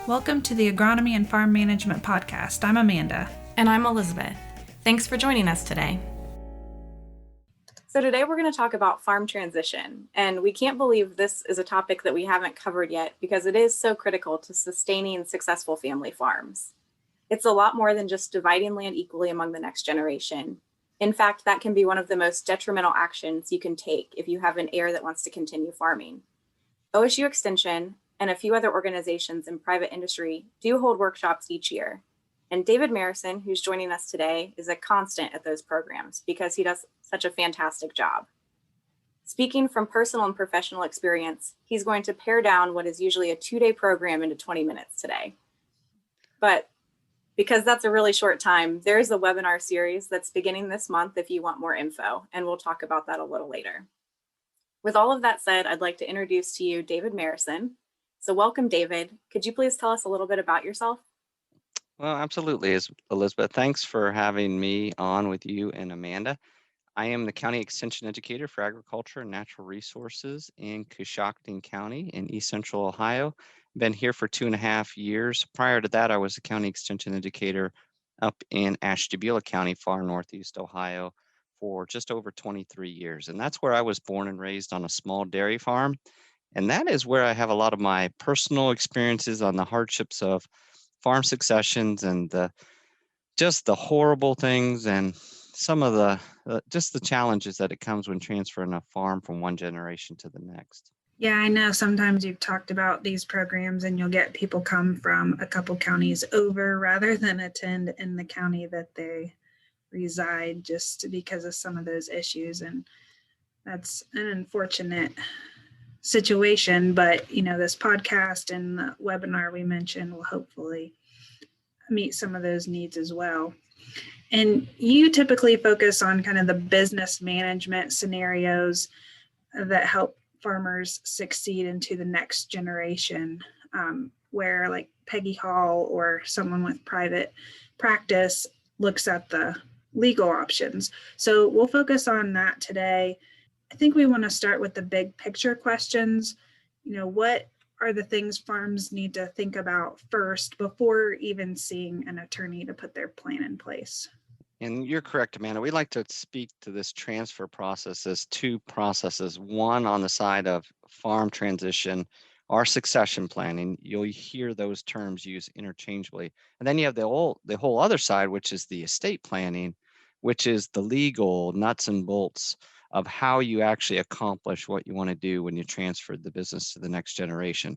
Welcome to the Agronomy and Farm Management Podcast. I'm Amanda. And I'm Elizabeth. Thanks for joining us today. So today we're going to talk about farm transition, and we can't believe this is a topic that we haven't covered yet because it is so critical to sustaining successful family farms. It's a lot more than just dividing land equally among the next generation. In fact, that can be one of the most detrimental actions you can take if you have an heir that wants to continue farming. OSU Extension and a few other organizations in private industry do hold workshops each year. And David Marrison, who's joining us today, is a constant at those programs because he does such a fantastic job. Speaking from personal and professional experience, he's going to pare down what is usually a 2-day program into 20 minutes today. But because that's a really short time, there's a webinar series that's beginning this month if you want more info, and we'll talk about that a little later. With all of that said, I'd like to introduce to you David Marrison. So welcome, David. Could you please tell us a little bit about yourself? Well, absolutely, Elizabeth. Thanks for having me on with you and Amanda. I am the County Extension Educator for Agriculture and Natural Resources in Coshocton County in East Central Ohio. Been here for 2.5 years. Prior to that, I was a County Extension Educator up in Ashtabula County, far northeast Ohio, for just over 23 years. And that's where I was born and raised, on a small dairy farm. And that is where I have a lot of my personal experiences on the hardships of farm successions and just the horrible things and some of just the challenges that it comes when transferring a farm from one generation to the next. Yeah, I know sometimes you've talked about these programs and you'll get people come from a couple counties over rather than attend in the county that they reside, just because of some of those issues. And that's an unfortunate situation, but this podcast and the webinar we mentioned will hopefully meet some of those needs as well. And you typically focus on kind of the business management scenarios that help farmers succeed into the next generation, where like Peggy Hall or someone with private practice looks at the legal options. So we'll focus on that today. I think we want to start with the big picture questions. What are the things farms need to think about first before even seeing an attorney to put their plan in place? And you're correct, Amanda. We like to speak to this transfer process as two processes. One on the side of farm transition, or succession planning. You'll hear those terms used interchangeably. And then you have the whole other side, which is the estate planning, which is the legal nuts and bolts of how you actually accomplish what you want to do when you transfer the business to the next generation.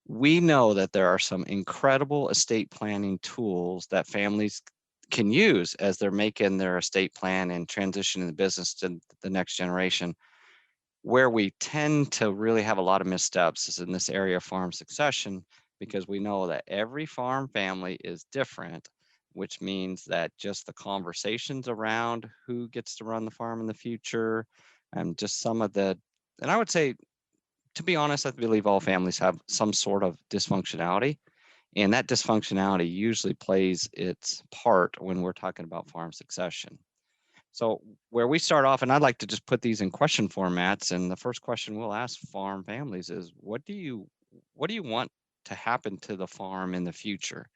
We know that there are some incredible estate planning tools that families can use as they're making their estate plan and transitioning the business to the next generation. Where we tend to really have a lot of missteps is in this area of farm succession, because we know that every farm family is different, which means that just the conversations around who gets to run the farm in the future, and just some of and I would say, to be honest, I believe all families have some sort of dysfunctionality, and that dysfunctionality usually plays its part when we're talking about farm succession. So where we start off, and I'd like to just put these in question formats, and the first question we'll ask farm families is, what do you want to happen to the farm in the future?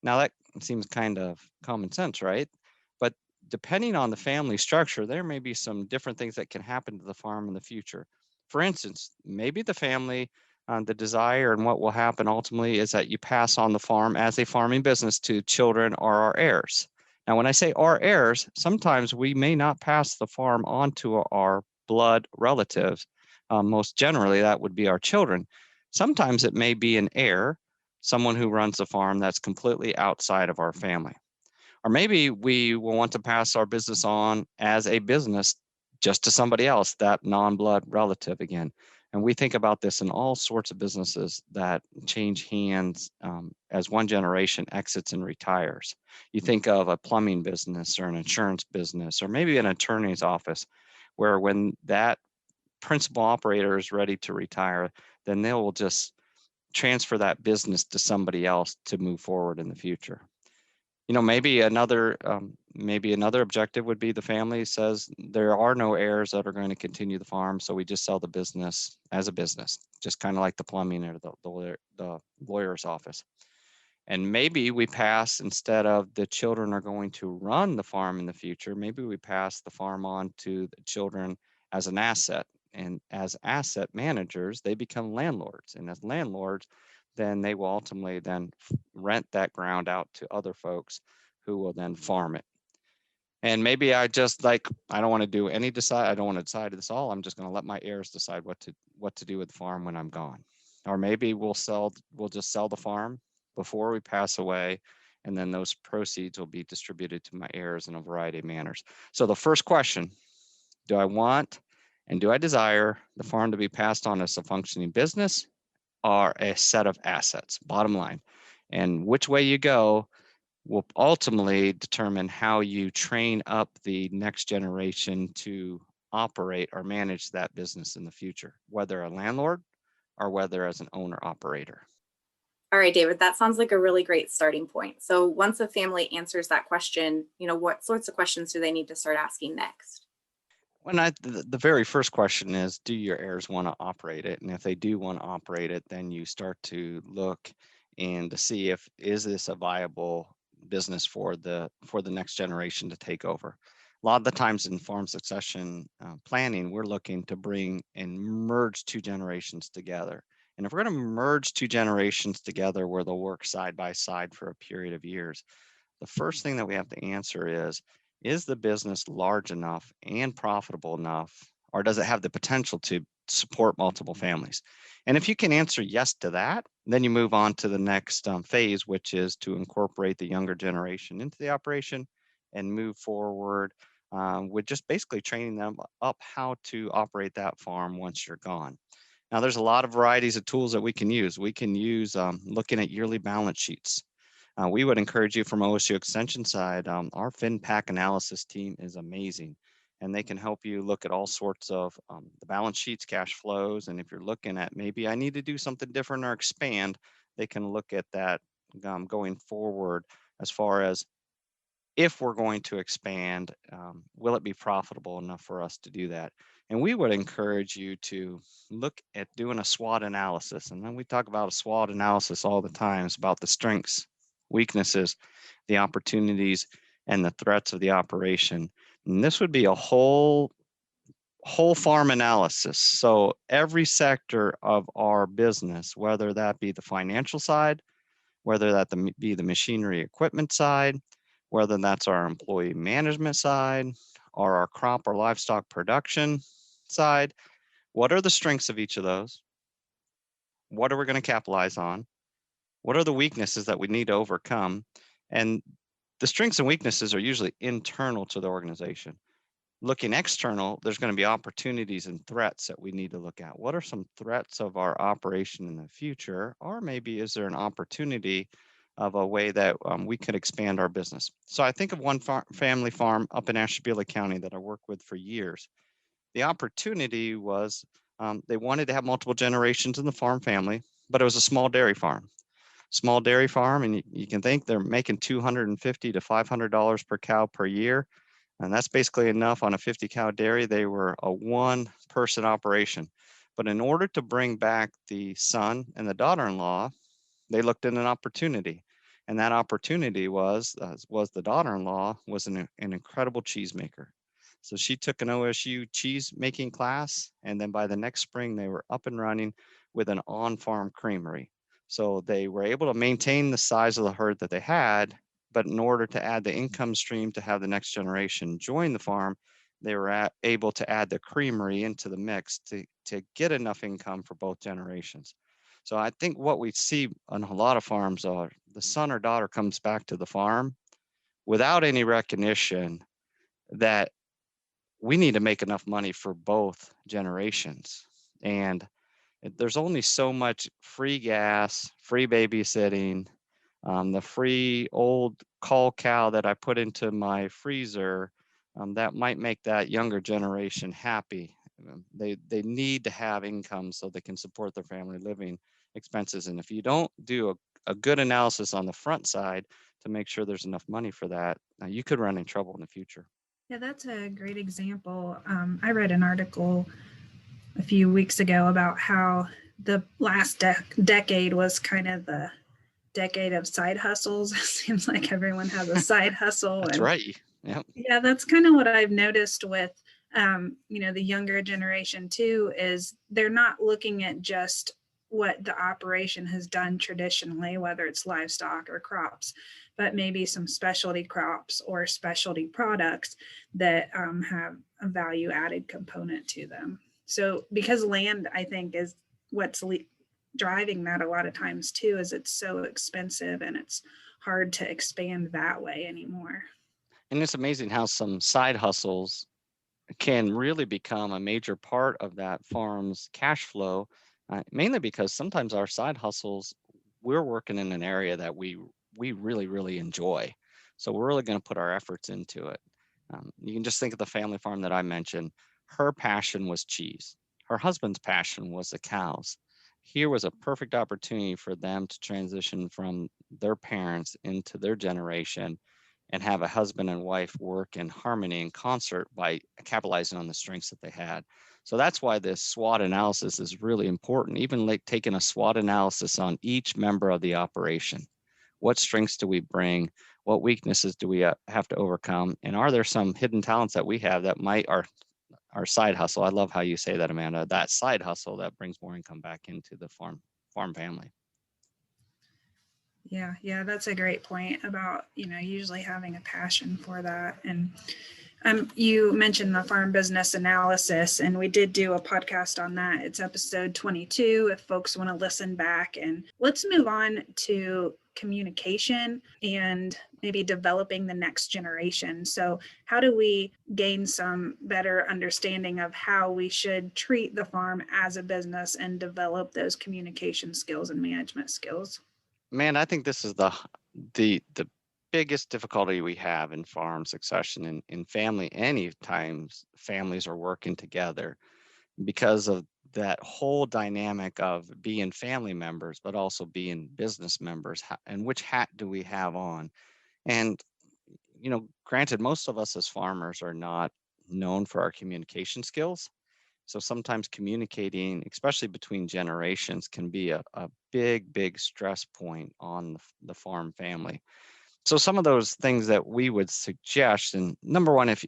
Now that seems kind of common sense, right? But depending on the family structure, there may be some different things that can happen to the farm in the future. For instance, maybe the family, the desire and what will happen ultimately is that you pass on the farm as a farming business to children or our heirs. Now, when I say our heirs, sometimes we may not pass the farm on to our blood relatives. Most generally, that would be our children. Sometimes it may be an heir, someone who runs the farm that's completely outside of our family. Or maybe we will want to pass our business on as a business just to somebody else, that non-blood relative again. And we think about this in all sorts of businesses that change hands as one generation exits and retires. You think of a plumbing business or an insurance business, or maybe an attorney's office, where when that principal operator is ready to retire, then they will just transfer that business to somebody else to move forward in the future. maybe another objective would be the family says there are no heirs that are going to continue the farm, so we just sell the business as a business, just kind of like the plumbing or the lawyer's office. And maybe we pass, instead of the children are going to run the farm in the future, maybe we pass the farm on to the children as an asset. And as asset managers, they become landlords. And as landlords, then they will ultimately then rent that ground out to other folks who will then farm it. And maybe I don't want to decide this all. I'm just going to let my heirs decide what to do with the farm when I'm gone. Or maybe we'll just sell the farm before we pass away, and then those proceeds will be distributed to my heirs in a variety of manners. So the first question, do I want and do I desire the farm to be passed on as a functioning business or a set of assets? Bottom line. And which way you go will ultimately determine how you train up the next generation to operate or manage that business in the future, whether a landlord or whether as an owner operator. All right, David, that sounds like a really great starting point. So once a family answers that question, what sorts of questions do they need to start asking next? The very first question is, do your heirs want to operate it? And if they do want to operate it, then you start to look and to see is this a viable business for the next generation to take over. A lot of the times in farm succession planning, we're looking to bring and merge two generations together. And if we're going to merge two generations together where they'll work side by side for a period of years, the first thing that we have to answer is the business large enough and profitable enough, or does it have the potential to support multiple families? And if you can answer yes to that, then you move on to the next phase, which is to incorporate the younger generation into the operation and move forward with just basically training them up how to operate that farm once you're gone. Now, there's a lot of varieties of tools that we can use. We can use looking at yearly balance sheets. We would encourage you from OSU Extension side, our FinPack analysis team is amazing, and they can help you look at all sorts of the balance sheets, cash flows, and if you're looking at maybe I need to do something different or expand, they can look at that going forward as far as if we're going to expand, will it be profitable enough for us to do that? And we would encourage you to look at doing a SWOT analysis. And then we talk about a SWOT analysis all the time. It's about the strengths, weaknesses, the opportunities, and the threats of the operation. And this would be a whole farm analysis. So every sector of our business, whether that be the financial side, whether that be the machinery equipment side, whether that's our employee management side or our crop or livestock production side, what are the strengths of each of those? What are we going to capitalize on? What are the weaknesses that we need to overcome? And the strengths and weaknesses are usually internal to the organization. Looking external, there's going to be opportunities and threats that we need to look at. What are some threats of our operation in the future? Or maybe is there an opportunity of a way that we could expand our business? So I think of one family farm up in Ashtabula County that I worked with for years. The opportunity was they wanted to have multiple generations in the farm family, but it was a small dairy farm. And you can think they're making $250 to $500 per cow per year. And that's basically enough on a 50 cow dairy. They were a one-person operation. But in order to bring back the son and the daughter-in-law, they looked at an opportunity. And that opportunity was the daughter-in-law was an incredible cheesemaker. So she took an OSU cheese making class. And then by the next spring, they were up and running with an on-farm creamery. So they were able to maintain the size of the herd that they had, but in order to add the income stream to have the next generation join the farm, they were able to add the creamery into the mix to get enough income for both generations. So I think what we see on a lot of farms are the son or daughter comes back to the farm without any recognition that we need to make enough money for both generations. And there's only so much free gas, free babysitting, the free old cull cow that I put into my freezer that might make that younger generation happy. They need to have income so they can support their family living expenses. And if you don't do a good analysis on the front side to make sure there's enough money for that, you could run in trouble in the future. Yeah, that's a great example. I read an article a few weeks ago about how the last decade was kind of the decade of side hustles. It seems like everyone has a side hustle. That's and right. Yep. Yeah, that's kind of what I've noticed with, the younger generation too, is they're not looking at just what the operation has done traditionally, whether it's livestock or crops, but maybe some specialty crops or specialty products that have a value added component to them. So because land, I think, is what's driving that a lot of times too, is it's so expensive and it's hard to expand that way anymore. And it's amazing how some side hustles can really become a major part of that farm's cash flow, mainly because sometimes our side hustles, we're working in an area that we really, really enjoy. So we're really going to put our efforts into it. You can just think of the family farm that I mentioned. Her passion was cheese. Her husband's passion was the cows. Here was a perfect opportunity for them to transition from their parents into their generation and have a husband and wife work in harmony and concert by capitalizing on the strengths that they had. So that's why this SWOT analysis is really important, even like taking a SWOT analysis on each member of the operation. What strengths do we bring? What weaknesses do we have to overcome? And are there some hidden talents that we have that might our side hustle? I love how you say that, Amanda, that side hustle that brings more income back into the farm family. Yeah, that's a great point about, usually having a passion for that. And you mentioned the farm business analysis, and we did do a podcast on that. It's episode 22 if folks want to listen back. And let's move on to communication and maybe developing the next generation. So how do we gain some better understanding of how we should treat the farm as a business and develop those communication skills and management skills? Man, I think this is the biggest difficulty we have in farm succession and in family. Any times families are working together because of that whole dynamic of being family members, but also being business members. And which hat do we have on? And granted, most of us as farmers are not known for our communication skills. So sometimes communicating, especially between generations, can be a big stress point on the farm family. So some of those things that we would suggest, and number one, if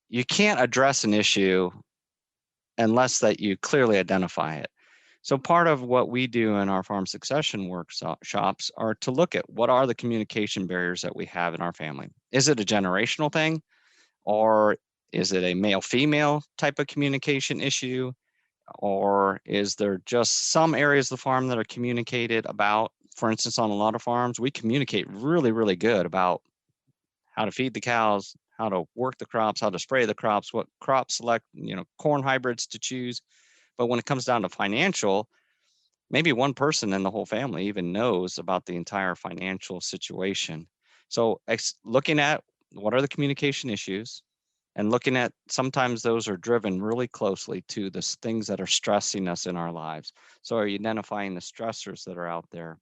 you can't address an issue unless that you clearly identify it. So part of what we do in our farm succession workshops are to look at what are the communication barriers that we have in our family. Is it a generational thing? Or is it a male-female type of communication issue? Or is there just some areas of the farm that are communicated about? For instance, on a lot of farms, we communicate really good about how to feed the cows, how to work the crops, how to spray the crops, what crop select, corn hybrids to choose. But when it comes down to financial, maybe one person in the whole family even knows about the entire financial situation. So looking at what are the communication issues, and looking at sometimes those are driven really closely to the things that are stressing us in our lives. So are you identifying the stressors that are out there?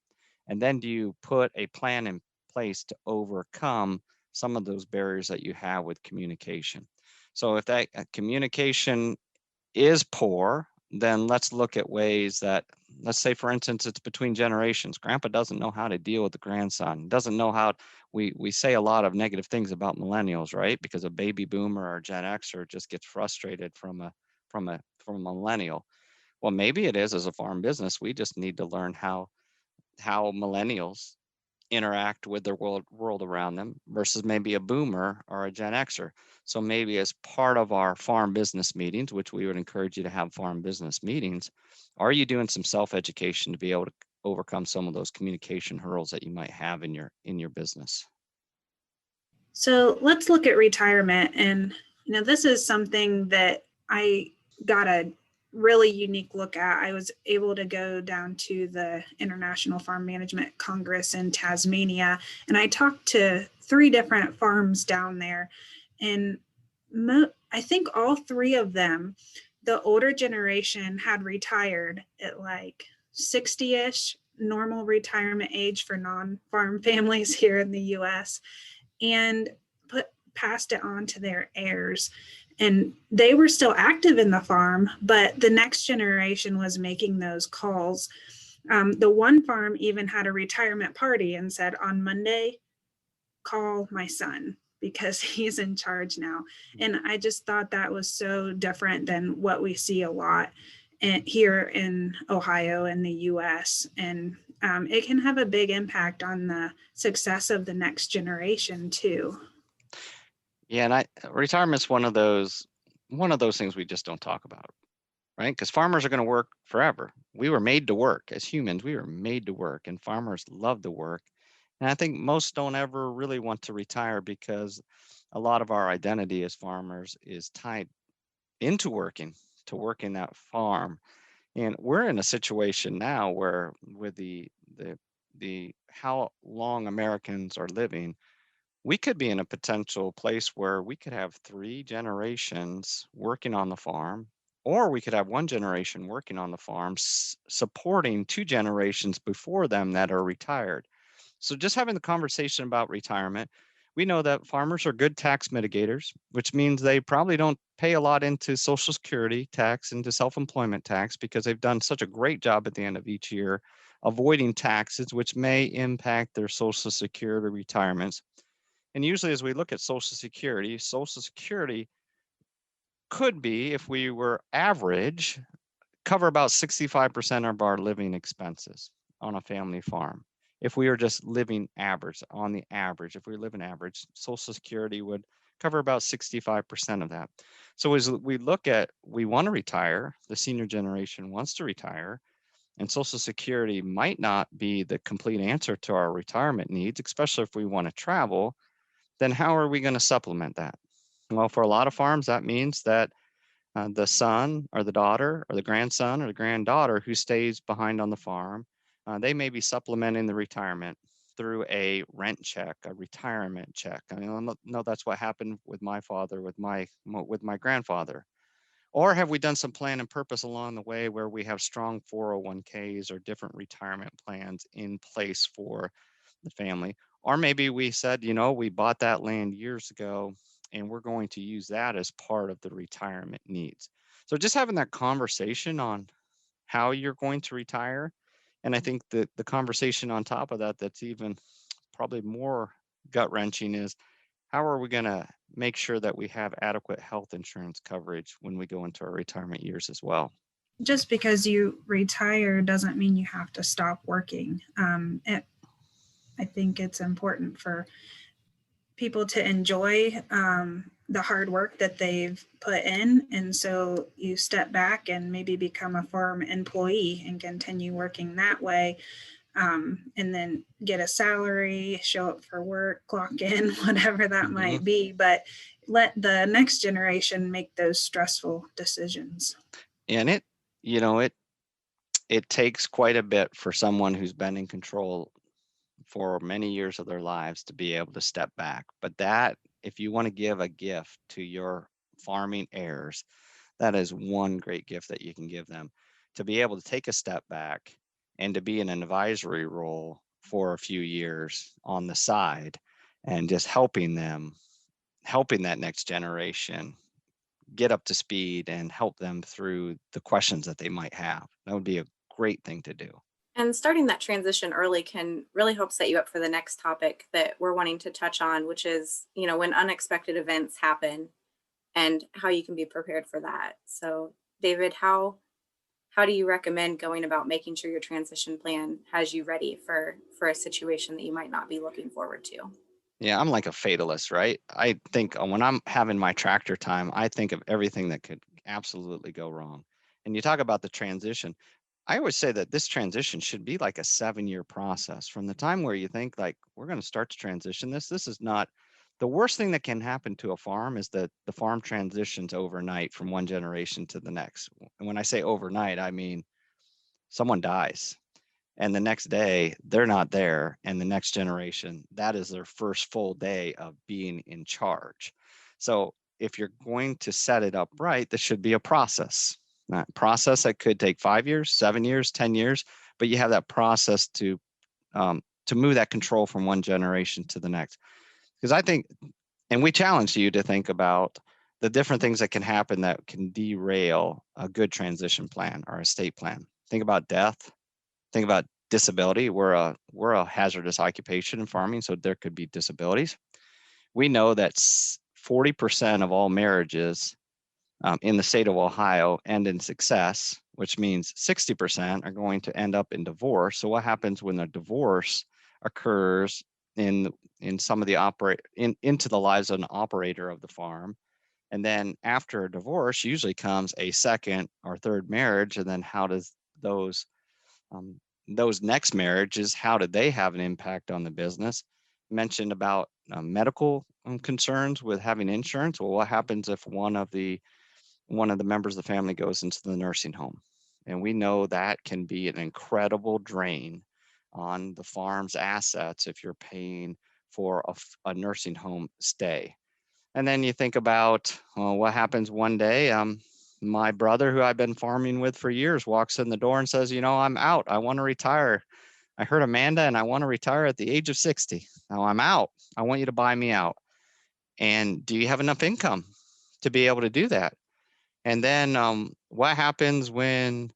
And then do you put a plan in place to overcome some of those barriers that you have with communication? So if that communication is poor, then let's look at ways that, let's say, for instance, it's between generations. Grandpa doesn't know how to deal with the grandson, doesn't know how. We say a lot of negative things about millennials, right? Because a baby boomer or Gen Xer just gets frustrated from a millennial. Well, maybe it is as a farm business. We just need to learn how millennials interact with the world around them versus maybe a boomer or a Gen Xer. So maybe as part of our farm business meetings, which we would encourage you to have farm business meetings, are you doing some self-education to be able to overcome some of those communication hurdles that you might have in your business? So let's look at retirement. And, this is something that I got a really unique look at. I was able to go down to the International Farm Management Congress in Tasmania, and I talked to 3 different farms down there. And I think all 3 of them, the older generation had retired at like 60-ish. normal retirement age for non-farm families here in the US, and passed it on to their heirs. And they were still active in the farm, but the next generation was making those calls. The one farm even had a retirement party and said, on Monday, call my son because he's in charge now. And I just thought that was so different than what we see a lot here in Ohio and the US. And it can have a big impact on the success of the next generation too. Yeah, and retirement's one of those things we just don't talk about, right? Because farmers are going to work forever. We were made to work as humans. We were made to work, and farmers love to work. And I think most don't ever really want to retire because a lot of our identity as farmers is tied into working that farm. And we're in a situation now where with the how long Americans are living, we could be in a potential place where we could have 3 generations working on the farm, or we could have 1 generation working on the farm, supporting 2 generations before them that are retired. So just having the conversation about retirement, we know that farmers are good tax mitigators, which means they probably don't pay a lot into Social Security tax, into self-employment tax, because they've done such a great job at the end of each year avoiding taxes, which may impact their Social Security retirements. And usually as we look at Social Security could be, if we were average, cover about 65% of our living expenses on a family farm. If we were just living average, on the average, if we live in average, Social Security would cover about 65% of that. So as we look at, we want to retire, the senior generation wants to retire, and Social Security might not be the complete answer to our retirement needs, especially if we want to travel, then how are we going to supplement that? Well, for a lot of farms, that means that the son or the daughter or the grandson or the granddaughter who stays behind on the farm, they may be supplementing the retirement through a rent check, a retirement check. I know that's what happened with my father, with my grandfather. Or have we done some plan and purpose along the way where we have strong 401ks or different retirement plans in place for the family? Or maybe we said, we bought that land years ago and we're going to use that as part of the retirement needs. So just having that conversation on how you're going to retire. And I think that the conversation on top of that, that's even probably more gut wrenching, is how are we going to make sure that we have adequate health insurance coverage when we go into our retirement years as well? Just because you retire doesn't mean you have to stop working. I think it's important for people to enjoy the hard work that they've put in. And so you step back and maybe become a farm employee and continue working that way. And then get a salary, show up for work, clock in, whatever that might be. But let the next generation make those stressful decisions. And it takes quite a bit for someone who's been in control for many years of their lives to be able to step back. But that, if you want to give a gift to your farming heirs, that is one great gift that you can give them, to be able to take a step back and to be in an advisory role for a few years on the side and just helping that next generation get up to speed and help them through the questions that they might have. That would be a great thing to do. And starting that transition early can really help set you up for the next topic that we're wanting to touch on, which is, when unexpected events happen and how you can be prepared for that. So, David, how do you recommend going about making sure your transition plan has you ready for a situation that you might not be looking forward to? Yeah, I'm like a fatalist, right? I think when I'm having my tractor time, I think of everything that could absolutely go wrong. And you talk about the transition. I always say that this transition should be like a 7-year process from the time where you think like, we're going to start to transition this. This is not the worst thing that can happen to a farm, is that the farm transitions overnight from one generation to the next. And when I say overnight, I mean someone dies and the next day they're not there, and the next generation, that is their first full day of being in charge. So if you're going to set it up right, this should be a process. That process that could take 5 years, 7 years, 10 years, but you have that process to move that control from one generation to the next. Because I think, and we challenge you to think about the different things that can happen that can derail a good transition plan or estate plan. Think about death. Think about disability. We're a hazardous occupation in farming, so there could be disabilities. We know that 40% of all marriages in the state of Ohio end in success, which means 60% are going to end up in divorce. So what happens when a divorce occurs in some of the into the lives of an operator of the farm? And then after a divorce usually comes a second or third marriage. And then how does those next marriages, how did they have an impact on the business? Mentioned about medical concerns with having insurance. Well, what happens if one of the members of the family goes into the nursing home? And we know that can be an incredible drain on the farm's assets if you're paying for a nursing home stay. And then you think about what happens one day. My brother, who I've been farming with for years, walks in the door and says, I'm out. I want to retire. I heard Amanda and I want to retire at the age of 60. Now I'm out. I want you to buy me out. And do you have enough income to be able to do that? And then what happens when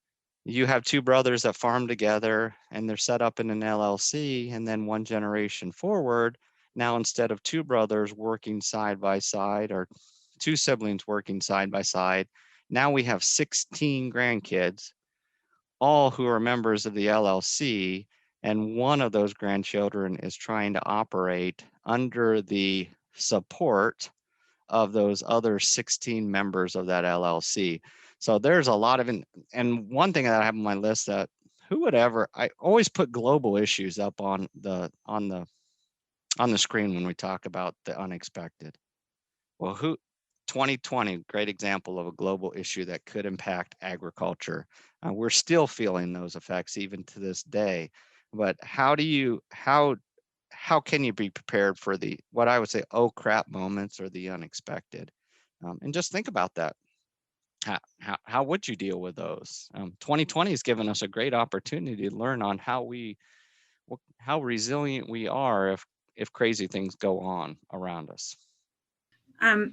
you have two brothers that farm together and they're set up in an LLC, and then one generation forward, now instead of two brothers working side by side or two siblings working side by side, now we have 16 grandkids, all who are members of the LLC, and one of those grandchildren is trying to operate under the support of those other 16 members of that LLC. So there's a lot of, and one thing that I have on my list that I always put global issues up on the screen when we talk about the unexpected. Well, 2020, great example of a global issue that could impact agriculture. We're still feeling those effects even to this day. But how can you be prepared for what I would say, oh crap moments or the unexpected? And just think about that. How would you deal with those? 2020 has given us a great opportunity to learn on how resilient we are if crazy things go on around us.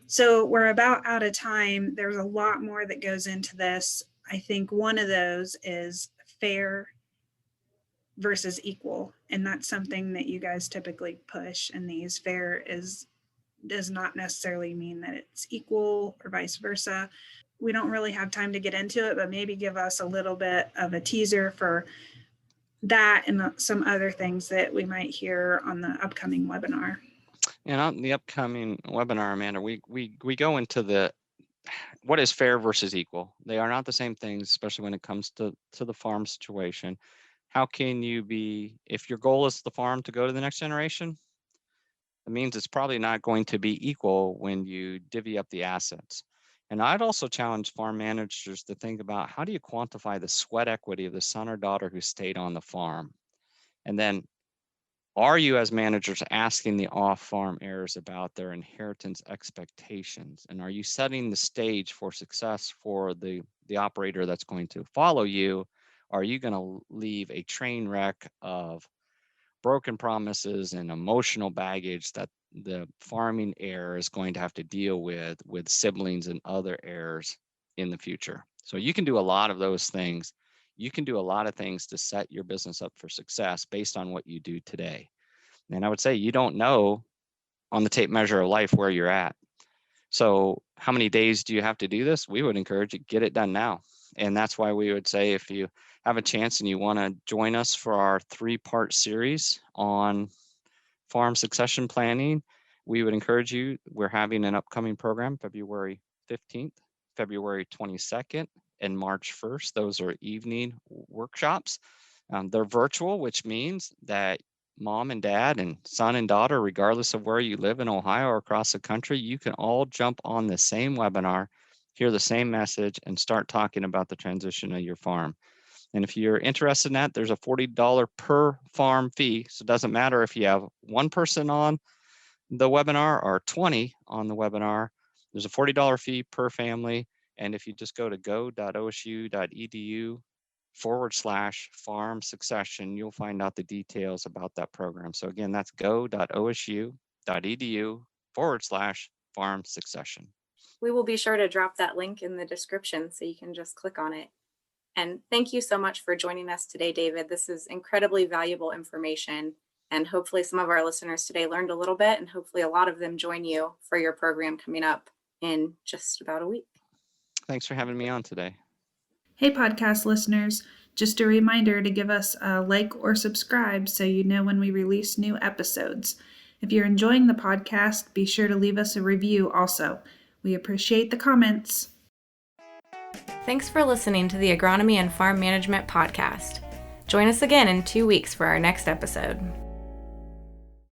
So we're about out of time. There's a lot more that goes into this. I think one of those is fair versus equal. And that's something that you guys typically push in these. Fair does not necessarily mean that it's equal or vice versa. We don't really have time to get into it, but maybe give us a little bit of a teaser for that and some other things that we might hear on the upcoming webinar. And on the upcoming webinar, Amanda, we go into what is fair versus equal. They are not the same things, especially when it comes to the farm situation. How can you if your goal is the farm to go to the next generation, it means it's probably not going to be equal when you divvy up the assets. And I'd also challenge farm managers to think about, how do you quantify the sweat equity of the son or daughter who stayed on the farm? And then, are you as managers asking the off-farm heirs about their inheritance expectations? And are you setting the stage for success for the operator that's going to follow you? Are you going to leave a train wreck of broken promises and emotional baggage that the farming heir is going to have to deal with siblings and other heirs in the future? So you can do a lot of those things. You can do a lot of things to set your business up for success based on what you do today. And I would say you don't know on the tape measure of life where you're at. So how many days do you have to do this? We would encourage you, get it done now. And that's why we would say, if you have a chance and you want to join us for our 3-part series on farm succession planning, we would encourage you. We're having an upcoming program February 15th, February 22nd, and March 1st. Those are evening workshops. They're virtual, which means that mom and dad and son and daughter, regardless of where you live in Ohio or across the country, you can all jump on the same webinar, hear the same message, and start talking about the transition of your farm. And if you're interested in that, there's a $40 per farm fee. So it doesn't matter if you have one person on the webinar or 20 on the webinar. There's a $40 fee per family. And if you just go to go.osu.edu farm succession. You'll find out the details about that program. So again, that's go.osu.edu /farm succession. We will be sure to drop that link in the description so you can just click on it. And thank you so much for joining us today, David. This is incredibly valuable information. And hopefully some of our listeners today learned a little bit, and hopefully a lot of them join you for your program coming up in just about a week. Thanks for having me on today. Hey, podcast listeners, just a reminder to give us a like or subscribe so you know when we release new episodes. If you're enjoying the podcast, be sure to leave us a review also. We appreciate the comments. Thanks for listening to the Agronomy and Farm Management Podcast. Join us again in 2 weeks for our next episode.